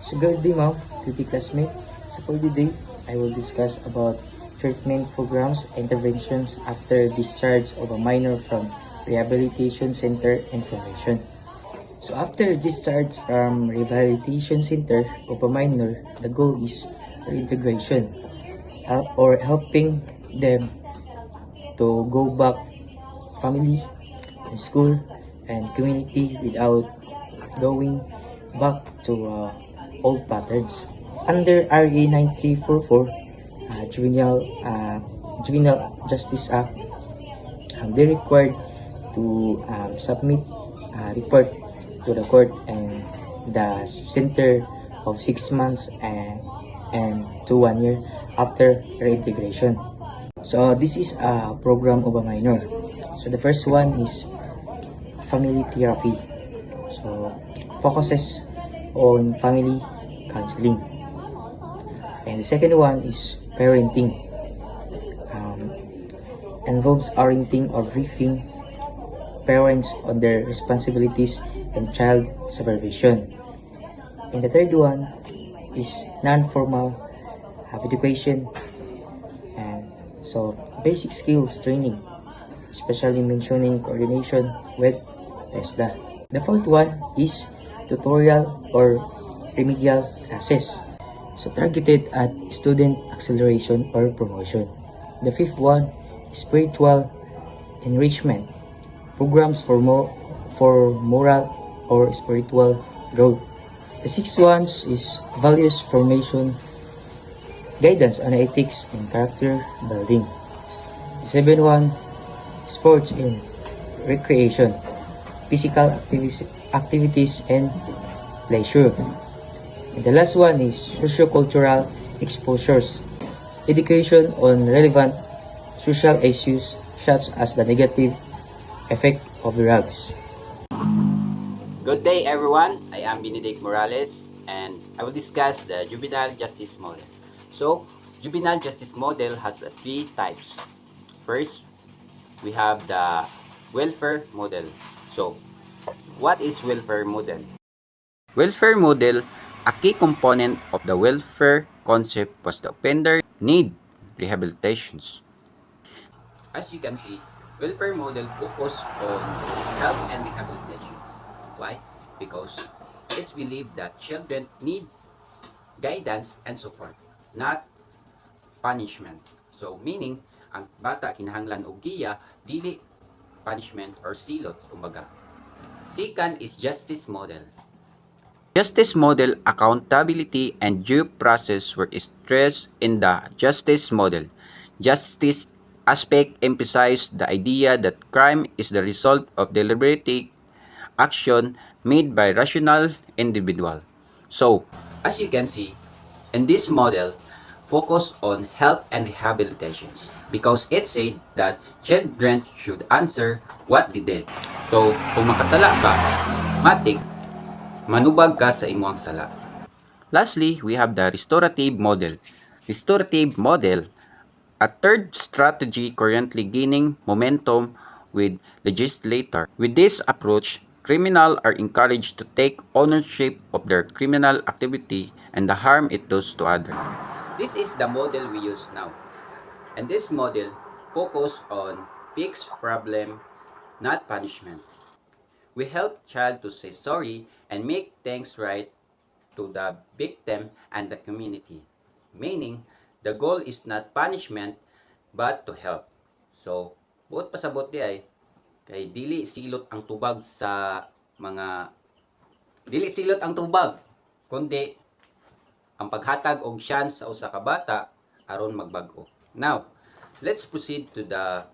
So good day, ma'am, good day, classmate. So for today, I will discuss about treatment programs, interventions after discharge of a minor from rehabilitation center information. So after discharge from rehabilitation center of a minor, the goal is reintegration or helping them to go back family, school, and community without going back to old patterns. Under RA 9344, Juvenile Justice Act, they required to submit a report to the court and the center of 6 months and to 1 year after reintegration. So this is a program of a minor. So the first one is family therapy. So focuses on family counseling. And the second one is parenting. Um, Involves orienting or briefing parents on their responsibilities and child supervision. And the third one is non-formal education, and so basic skills training, especially mentioning coordination with TESDA. The fourth one is tutorial or remedial classes, so targeted at student acceleration or promotion. The fifth one is spiritual enrichment, programs for moral or spiritual growth. The sixth one is values formation, guidance on ethics and character building. The seventh one, sports and recreation, physical activities and leisure. And the last one is sociocultural exposures, education on relevant social issues such as the negative effect of drugs. Good day everyone, I am Benedict Morales and I will discuss the juvenile justice model. So, juvenile justice model has three types. First, we have the welfare model. So, what is welfare model? Welfare model, a key component of the welfare concept was the offender need rehabilitations. As you can see, welfare model focus on health and rehabilitations. Why? Because it's believed that children need guidance and support, not punishment. So, meaning, ang bata kinahanglan og giya, dili punishment or silot, kumbaga. Second is justice model. Justice model accountability and due process were stressed in the justice model. Justice aspect emphasized the idea that crime is the result of deliberate action made by rational individual. So, as you can see, in this model, focus on health and rehabilitations because it said that children should answer what they did. So, kung makasala ka, matik, manubag ka sa imong sala. Lastly, we have the restorative model. Restorative model, a third strategy currently gaining momentum with legislator. With this approach, criminals are encouraged to take ownership of their criminal activity and the harm it does to others. This is the model we use now. And this model focus on fix problem, not punishment. We help child to say sorry and make things right to the victim and the community. Meaning, the goal is not punishment but to help. So, buot pasabot di ay kay dili silot ang tubag sa mga dili silot ang tubag kundi ang paghatag og chance sa usa ka bata aron magbag-o. Now, let's proceed to the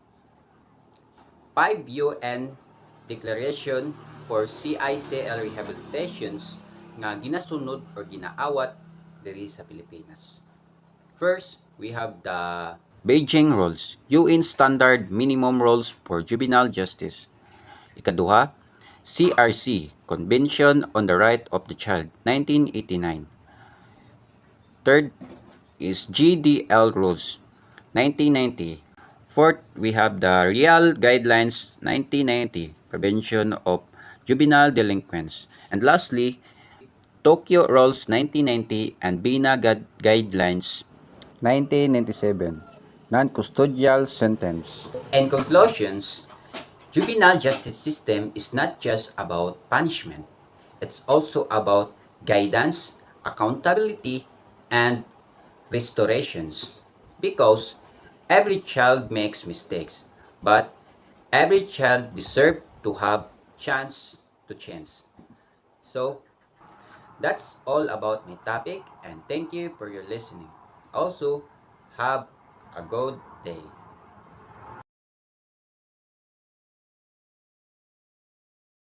5 UN Declaration for CICL Rehabilitations nga ginasunod or ginaawat diri sa Pilipinas. First, we have the Beijing Rules, UN Standard Minimum Rules for Juvenile Justice. Ikaduha, CRC, Convention on the Right of the Child, 1989. Third is GDL Rules, 1990. Fourth, we have the Real Guidelines 1990, Prevention of Juvenile Delinquents. And lastly, Tokyo Rules 1990 and BINA Guidelines. 1997, Non-Custodial Sentence. In conclusions, juvenile justice system is not just about punishment. It's also about guidance, accountability, and restorations. Because every child makes mistakes, but every child deserves to have chance to change. So, that's all about my topic and thank you for your listening. Also, have a good day.